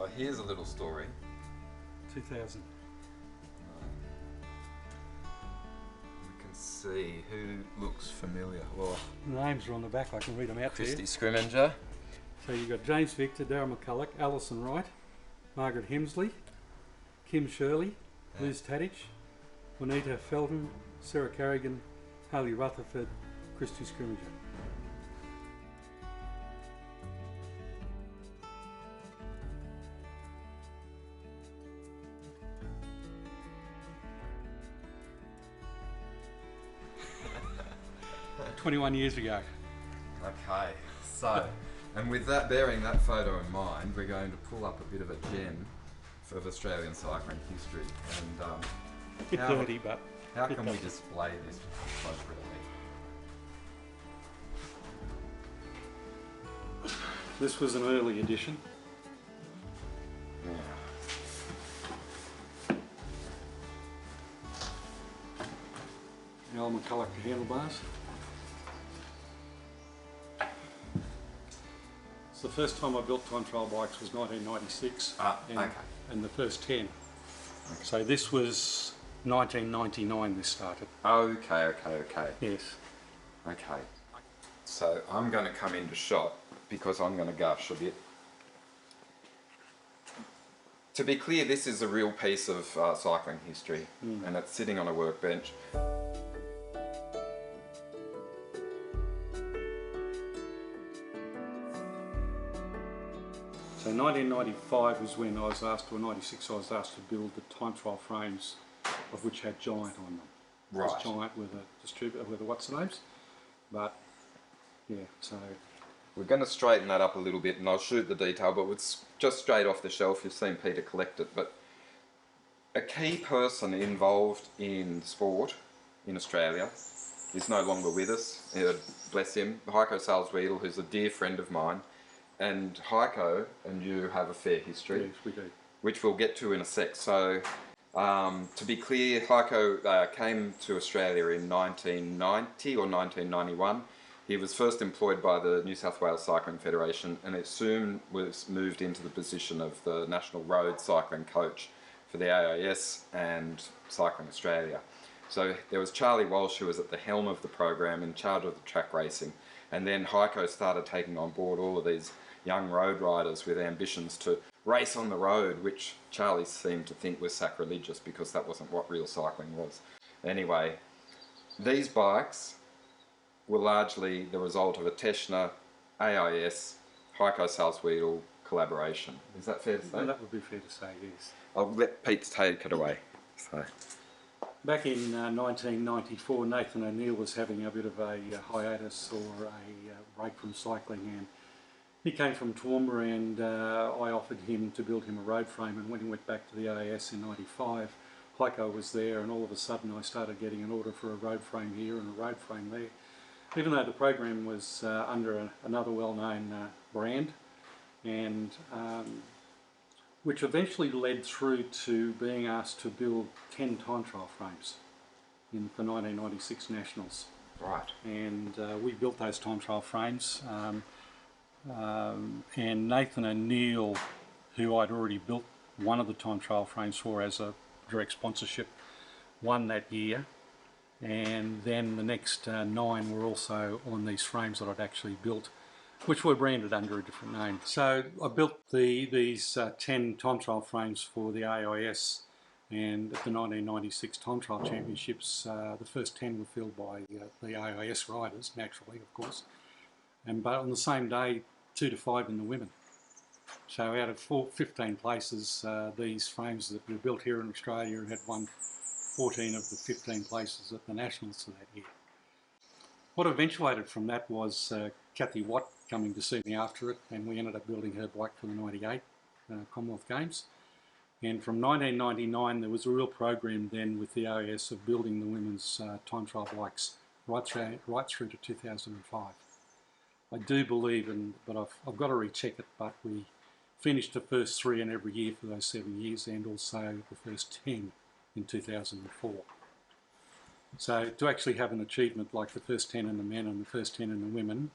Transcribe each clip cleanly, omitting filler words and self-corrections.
So here's a little story. 2000. We can see who looks familiar. Well, The names are on the back, I can read them out to you. Christy Scrimminger. So you've got James Victor, Darren McCulloch, Alison Wright, Margaret Hemsley, Kim Shirley, Liz Tadich, Juanita Felton, Sarah Carrigan, Hayley Rutherford, Christy Scrimminger. "21 years ago. Okay, so, and with that, bearing that photo in mind, we're going to pull up a bit of a gem of Australian cycling history. And Bit dirty, but how can we display this appropriately? this was an early edition. Yeah. The old McCulloch handlebars. So the first time I built time trial bikes was 1996, and the first 10. Okay. So this was 1999 this started. Okay. Yes. Okay. So I'm going to come into shot because I'm going to gush a bit. To be clear, this is a real piece of cycling history, and it's sitting on a workbench. So 1995 was when I was asked, or 96 I was asked to build the time trial frames, of which had Giant on them. Right. It was Giant with a distributor, with a what's the names, but yeah, so. We're going to straighten that up a little bit, and I'll shoot the detail, but it's just straight off the shelf. You've seen Peter collect it, but a key person involved in sport in Australia is no longer with us. Bless him, Heiko Salzwedel, who's a dear friend of mine. And Heiko and you have a fair history. Yes, we do. Which we'll get to in a sec. So, to be clear, Heiko came to Australia in 1990 or 1991. He was first employed by the New South Wales Cycling Federation, and it soon was moved into the position of the National Road Cycling Coach for the AIS and Cycling Australia. So there was Charlie Walsh, who was at the helm of the program, in charge of the track racing, and then Heiko started taking on board all of these young road riders with ambitions to race on the road, which Charlie seemed to think was sacrilegious because that wasn't what real cycling was. Anyway, these bikes were largely the result of a Teschner, AIS, Heiko Salzwedel collaboration. Is that fair to say? Well, that would be fair to say, yes. I'll let Pete take it away. So. Back in 1994, Nathan O'Neill was having a bit of a hiatus or a break from cycling, and he came from Toowoomba, and I offered him to build him a road frame, and when he went back to the AIS in 95, Heiko was there, and all of a sudden I started getting an order for a road frame here and a road frame there. Even though the program was under another well-known brand, and which eventually led through to being asked to build 10 time trial frames for 1996 Nationals. Right. And we built those time trial frames. And Nathan O'Neill, who I'd already built one of the time trial frames for as a direct sponsorship, won that year. And then the next 9 were also on these frames that I'd actually built, which were branded under a different name. So I built these 10 time trial frames for the AIS, and at the 1996 Time Trial Championships, the first 10 were filled by the AIS riders, naturally, of course. But on the same day, 2 to 5 in the women. So out of 15 places, these frames that were built here in Australia had won 14 of the 15 places at the Nationals for that year. What eventuated from that was Kathy Watt coming to see me after it, and we ended up building her bike for the 98 Commonwealth Games. And from 1999 there was a real program then with the AIS of building the women's time trial bikes right through to 2005. I do believe, but I've got to recheck it, but we finished the first 3 in every year for those 7 years, and also the first 10 in 2004. So to actually have an achievement like the first 10 in the men and the first 10 in the women,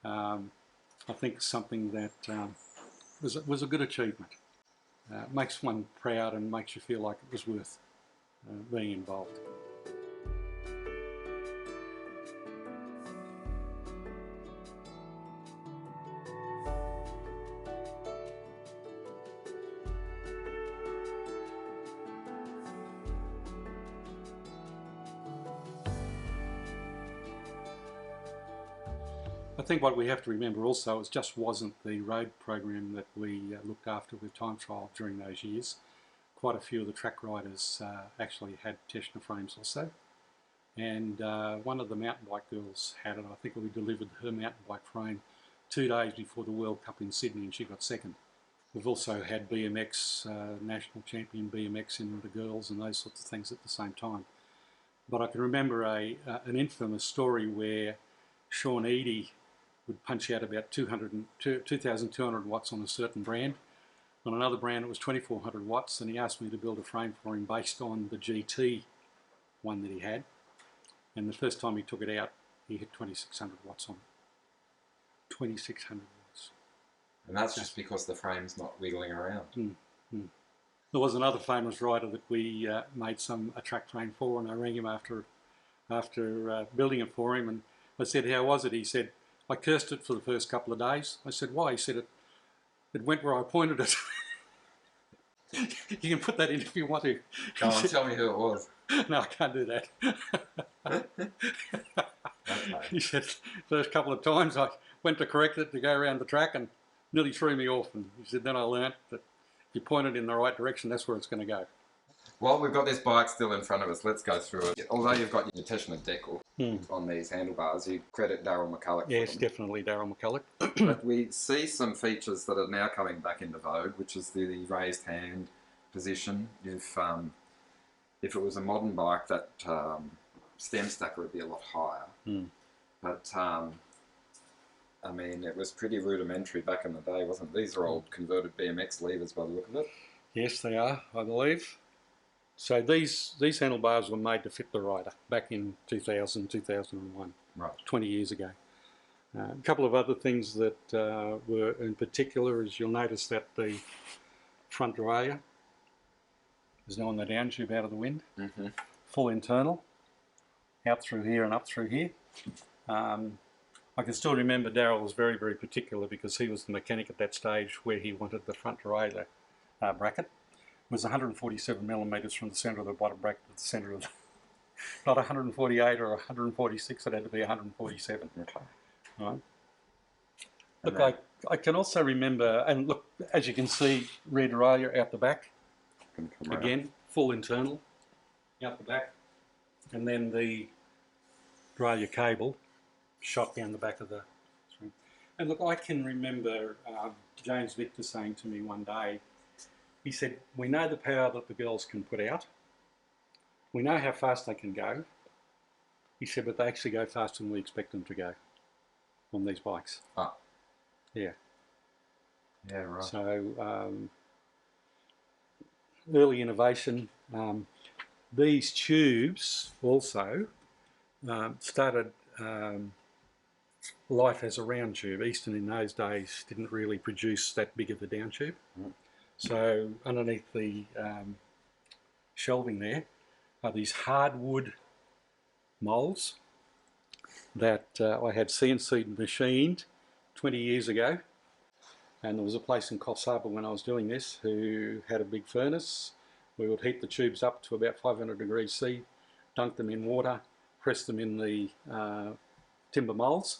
I think something that was a good achievement. Makes one proud and makes you feel like it was worth being involved. I think what we have to remember also is just wasn't the road program that we looked after with time trial during those years. Quite a few of the track riders actually had Teschner frames also, and one of the mountain bike girls had it. I think we delivered her mountain bike frame 2 days before the World Cup in Sydney, and she got second. We've also had BMX, national champion BMX in the girls and those sorts of things at the same time. But I can remember an infamous story where Sean Eadie would punch out about 2,200 watts on a certain brand. On another brand it was 2,400 watts, and he asked me to build a frame for him based on the GT one that he had. And the first time he took it out, he hit 2,600 watts on it. 2,600 watts. And that's just because the frame's not wiggling around. There was another famous rider that we made a track frame for, and I rang him after building it for him, and I said, "How was it?" He said, "I cursed it for the first couple of days." I said, "Why?" He said, it went where I pointed it. You can put that in if you want to. Come on, tell me who it was. No, I can't do that. Okay. He said, first couple of times I went to correct it to go around the track and nearly threw me off. And he said, then I learnt that if you point it in the right direction, that's where it's going to go. Well, we've got this bike still in front of us. Let's go through it. Although you've got your Teschner decal on these handlebars, you credit Darryl McCulloch. Yes, definitely Darryl McCulloch. But we see some features that are now coming back into vogue, which is the raised hand position. If it was a modern bike, that stem stacker would be a lot higher. But I mean, it was pretty rudimentary back in the day, wasn't it? These are old converted BMX levers by the look of it. Yes, they are, I believe. So these handlebars were made to fit the rider back in 2000, 2001, right, 20 years ago. A couple of other things that were in particular is you'll notice that the front derailleur is now on the down tube out of the wind, full internal, out through here and up through here. I can still remember Darryl was very, very particular because he was the mechanic at that stage where he wanted the front derailleur bracket. It was 147 millimetres from the centre of the bottom bracket to the centre of the, not 148 or 146, it had to be 147. Okay. Right. Look, I can also remember, and look, as you can see, rear derailleur out the back, again, full internal, out the back, and then the derailleur cable shot down the back of the string. And look, I can remember James Victor saying to me one day, he said, we know the power that the girls can put out, we know how fast they can go, he said, but they actually go faster than we expect them to go on these bikes. Ah. Yeah. Yeah, right. So, early innovation. These tubes also started life as a round tube. Easton in those days didn't really produce that big of a down tube. So underneath the shelving there are these hardwood moulds that I had CNC machined 20 years ago. And there was a place in Coffs Harbour when I was doing this who had a big furnace. We would heat the tubes up to about 500 degrees C, dunk them in water, press them in the timber moulds,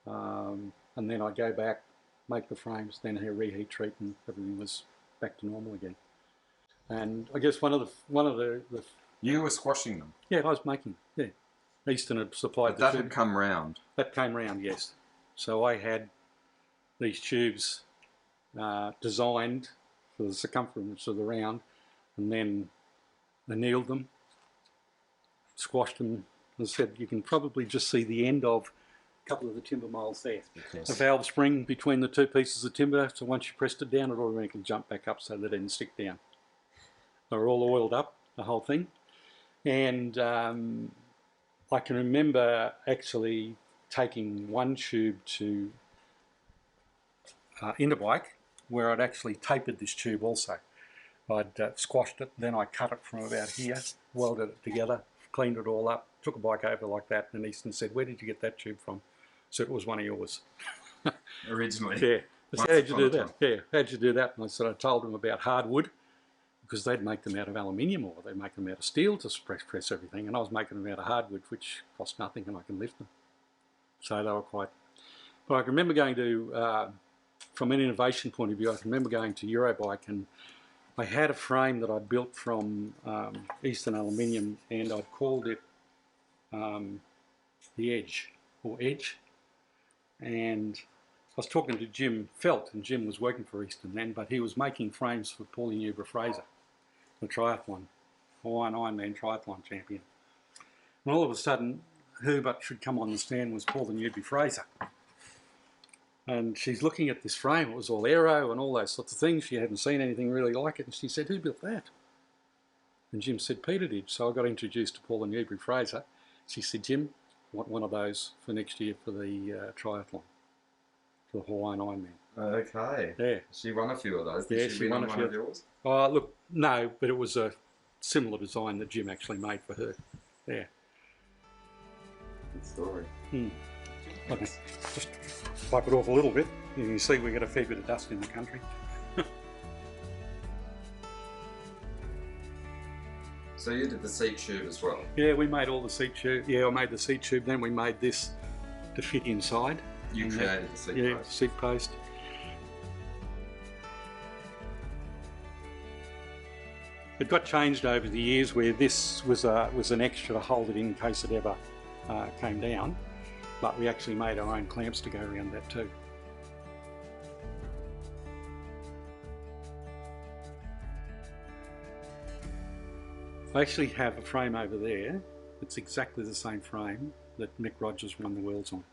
and then I'd go back, make the frames, then reheat treat, and everything was back to normal again. And I guess one of the you were squashing them. Yeah, I was making. Yeah, Easton had supplied. But that had come round. That came round, yes. So I had these tubes designed for the circumference of the round, and then annealed them, squashed them. As I said, you can probably just see the end of a couple of the timber moulds there. Yes. A valve spring between the two pieces of timber, so once you pressed it down, it automatically jumped back up so that it didn't stick down. They were all oiled up, the whole thing. And I can remember actually taking one tube to Interbike where I'd actually tapered this tube also. I'd squashed it, then I cut it from about here, welded it together, cleaned it all up, took a bike over like that, and Easton said, "Where did you get that tube from?" So it was one of yours. Originally. Yeah. I said, "How'd you do that?" Time. Yeah, how'd you do that? And I said, I told them about hardwood, because they'd make them out of aluminium or they'd make them out of steel to press everything, and I was making them out of hardwood, which cost nothing and I can lift them. So they were quite... But I can remember going to, from an innovation point of view, I can remember going to Eurobike, and I had a frame that I built from Eastern Aluminium, and I'd called it the Edge, or Edge. And I was talking to Jim Felt, and Jim was working for Eastern then, but he was making frames for Paulie Newber-Fraser, the triathlon, Hawaiian Ironman triathlon champion. And all of a sudden, who but should come on the stand was Paulie Newber-Fraser. And she's looking at this frame, it was all aero and all those sorts of things. She hadn't seen anything really like it, and she said, "Who built that?" And Jim said, "Peter did." So I got introduced to Paulie Newber-Fraser. She said, "Jim, I want one of those for next year for the triathlon, for the Hawaiian Ironman." Okay. Yeah. She won a few of those. Yeah, Did she win on one of yours? Oh, look, no, but it was a similar design that Jim actually made for her. Yeah. Good story. Okay. Just wipe it off a little bit. You can see we get a fair bit of dust in the country. So you did the seat tube as well? Yeah, we made all the seat tube. Yeah, I made the seat tube. Then we made this to fit inside. You created the seat yeah, post? seat post. It got changed over the years, where this was an extra to hold it in case it ever came down, but we actually made our own clamps to go around that too. I actually have a frame over there. It's exactly the same frame that Mick Rogers won the Worlds on.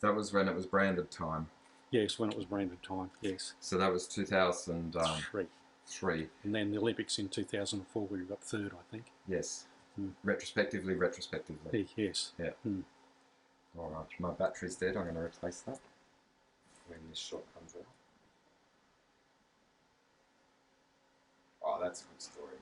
That was when it was branded Time? Yes, when it was branded Time, yes. So that was 2003. And then the Olympics in 2004, we got third, I think. Yes. Retrospectively. Yes. Yeah. Alright, my battery's dead. I'm going to replace that when this shot comes out. Oh, that's a good story.